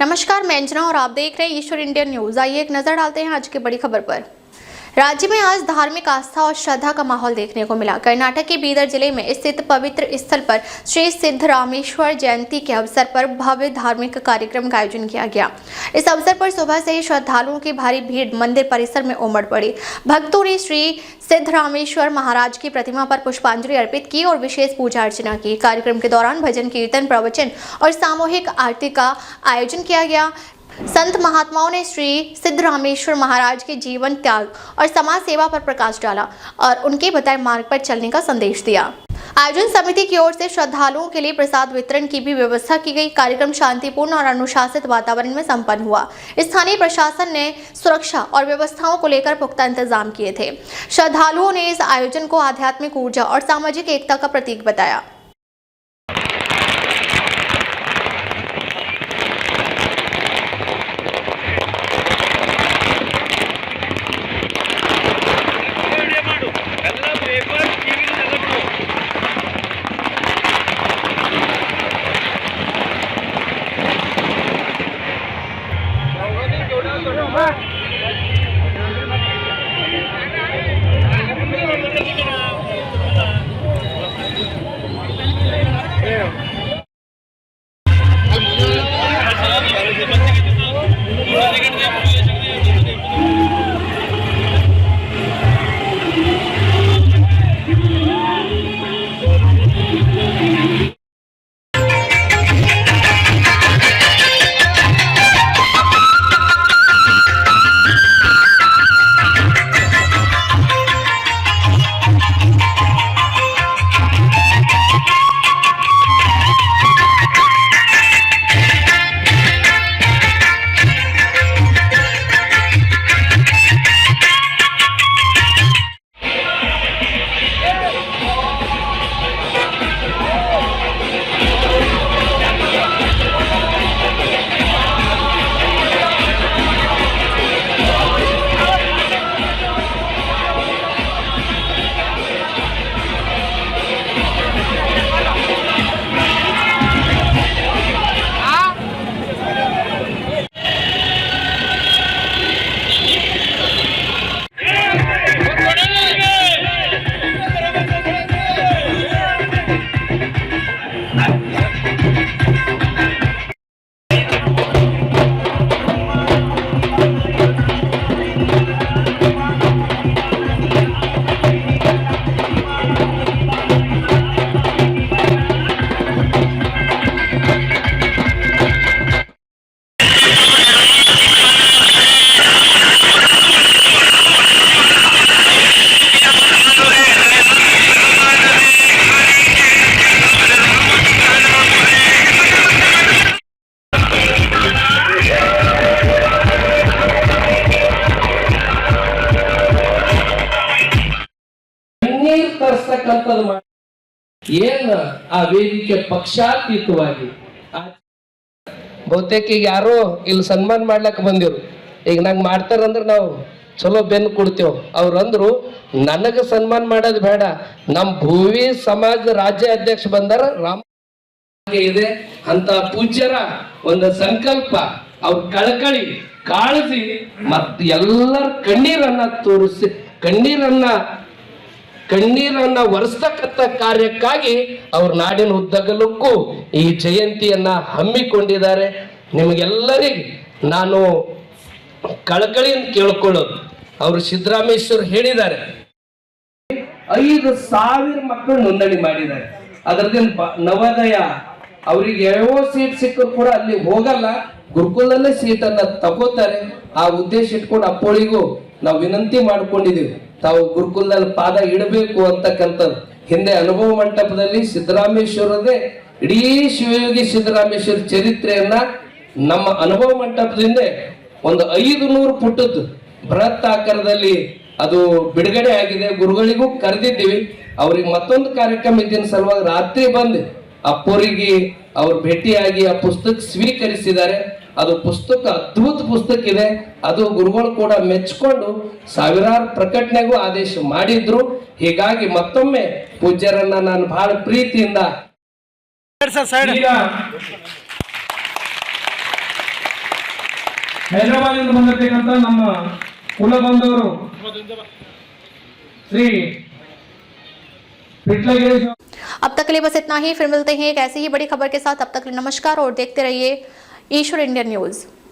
नमस्कार, मैं अंजना और आप देख रहे हैं ईश्वर इंडियन न्यूज। आइए एक नजर डालते हैं आज की बड़ी खबर पर। राज्य में आज धार्मिक आस्था और श्रद्धा का माहौल देखने को मिला। कर्नाटक के बीदर जिले में स्थित पवित्र स्थल पर श्री सिद्धरामेश्वर जयंती के अवसर पर भव्य धार्मिक कार्यक्रम का आयोजन किया गया। इस अवसर पर सुबह से ही श्रद्धालुओं की भारी भीड़ मंदिर परिसर में उमड़ पड़ी। भक्तों ने श्री सिद्धरामेश्वर महाराज की प्रतिमा पर पुष्पांजलि अर्पित की और विशेष पूजा अर्चना की। कार्यक्रम के दौरान भजन कीर्तन, प्रवचन और सामूहिक आरती का आयोजन किया गया। संत महात्माओं ने श्री सिद्धरामेश्वर महाराज के जीवन, त्याग और समाज सेवा पर प्रकाश डाला और उनके बताए मार्ग पर चलने का संदेश दिया। आयोजन समिति की ओर से श्रद्धालुओं के लिए प्रसाद वितरण की भी व्यवस्था की गई। कार्यक्रम शांतिपूर्ण और अनुशासित वातावरण में संपन्न हुआ। स्थानीय प्रशासन ने सुरक्षा और व्यवस्थाओं को लेकर पुख्ता इंतजाम किए थे। श्रद्धालुओं ने इस आयोजन को आध्यात्मिक ऊर्जा और सामाजिक एकता का प्रतीक बताया। ಏನು ಆ ವೇದಿಕೆ ಪಕ್ಷಾತೀತವಾಗಿ ಬಹುತೇಕ ಈಗ ಯಾರೋ ಇಲ್ಲಿ ಸನ್ಮಾನ ಮಾಡ್ಲಕ್ಕ ಬಂದಿರು. ಈಗ ನಂಗೆ ಮಾಡ್ತಾರಂದ್ರೆ ನಾವು ಚಲೋ ಬೆನ್ನು ಕೊಡ್ತೇವ್. ಅವ್ರಂದ್ರು ನನಗ ಸನ್ಮಾನ ಮಾಡೋದು ಬೇಡ, ನಮ್ಮ ಭೂವಿ ಸಮಾಜ ರಾಜ್ಯ ಅಧ್ಯಕ್ಷ ಬಂದಾರ ರಾಮ ಇದೆ ಅಂತ ಪೂಜ್ಯರ ಒಂದು ಸಂಕಲ್ಪ, ಅವ್ರ ಕಳಕಳಿ, ಕಾಳಜಿ ಮತ್ತು ಎಲ್ಲರ ಕಣ್ಣೀರನ್ನ ತೋರಿಸಿ ಕಣ್ಣೀರನ್ನ ಒರೆಸ್ತಕ್ಕಂಥ ಕಾರ್ಯಕ್ಕಾಗಿ ಅವ್ರ ನಾಡಿನ ಉದ್ದಗಲಕ್ಕೂ ಈ ಜಯಂತಿಯನ್ನ ಹಮ್ಮಿಕೊಂಡಿದ್ದಾರೆ. ನಿಮಗೆಲ್ಲರಿಗೂ ನಾನು ಕಳಕಳಿಯಿಂದ ಕೇಳ್ಕೊಳ್ಳೋದು, ಅವರು ಸಿದ್ದರಾಮೇಶ್ವರ್ ಹೇಳಿದ್ದಾರೆ 5,000 ಮಕ್ಕಳು ನೋಂದಣಿ ಮಾಡಿದ್ದಾರೆ. ಅದರದಿಂದ ನವೋದಯ ಅವ್ರಿಗೆ ಯಾವ ಸೀಟ್ ಸಿಕ್ಕರು ಕೂಡ ಅಲ್ಲಿ ಹೋಗಲ್ಲ, ಗುರುಕುಲದಲ್ಲೇ ಸೀಟನ್ನ ತಗೋತಾರೆ. ಆ ಉದ್ದೇಶ ಇಟ್ಕೊಂಡು ಅಪ್ಪಳಿಗೂ ನಾವು ವಿನಂತಿ ಮಾಡ್ಕೊಂಡಿದ್ದೀವಿ, ತಾವು ಗುರುಕುಲದಲ್ಲಿ ಪಾದ ಇಡಬೇಕು ಅಂತಕ್ಕಂಥದ್ದು. ಹಿಂದೆ ಅನುಭವ ಮಂಟಪದಲ್ಲಿ ಸಿದ್ದರಾಮೇಶ್ವರದೇ ಇಡೀ ಶಿವಯೋಗಿ ಸಿದ್ದರಾಮೇಶ್ವರ ಚರಿತ್ರೆಯನ್ನ ನಮ್ಮ ಅನುಭವ ಮಂಟಪದಿಂದ ಒಂದು 500 ಪುಟದ್ದು ಬೃಹತ್ ಆಕಾರದಲ್ಲಿ ಅದು ಬಿಡುಗಡೆ ಆಗಿದೆ. ಗುರುಗಳಿಗೂ ಕರೆದಿದ್ದೀವಿ. ಅವ್ರಿಗೆ ಮತ್ತೊಂದು ಕಾರ್ಯಕ್ರಮ ಇದ್ದಿನ ಸಲುವಾಗಿ ರಾತ್ರಿ ಬಂದು ಅಪ್ಪೋರಿಗೆ ಅವ್ರು ಭೇಟಿಯಾಗಿ ಆ ಪುಸ್ತಕ ಸ್ವೀಕರಿಸಿದ್ದಾರೆ. ಅದು ಪುಸ್ತಕ ಅದ್ಭುತ ಪುಸ್ತಕ ಇದೆ. ಅದು ಗುರುಗಳು ಕೂಡ ಮೆಚ್ಚಿಕೊಂಡು ಸಾವಿರಾರು ಪ್ರಕಟಣೆಗೂ ಆದೇಶ ಮಾಡಿದ್ರು. ಹೀಗಾಗಿ ಮತ್ತೊಮ್ಮೆ ಪೂಜ್ಯರನ್ನ ನಾನು ಬಹಳ ಪ್ರೀತಿಯಿಂದ ಹೈದರಾಬಾದಿಂದ ಬಂದಿರತಕ್ಕಂತ ನಮ್ಮ ಕುಲ ಬಂದವರು ಶ್ರೀ पिटलागिरी। अब तक के लिए बस इतना ही, फिर मिलते हैं एक ऐसी ही बड़ी खबर के साथ। अब तक के लिए नमस्कार और देखते रहिए ईश्वर इंडियन न्यूज।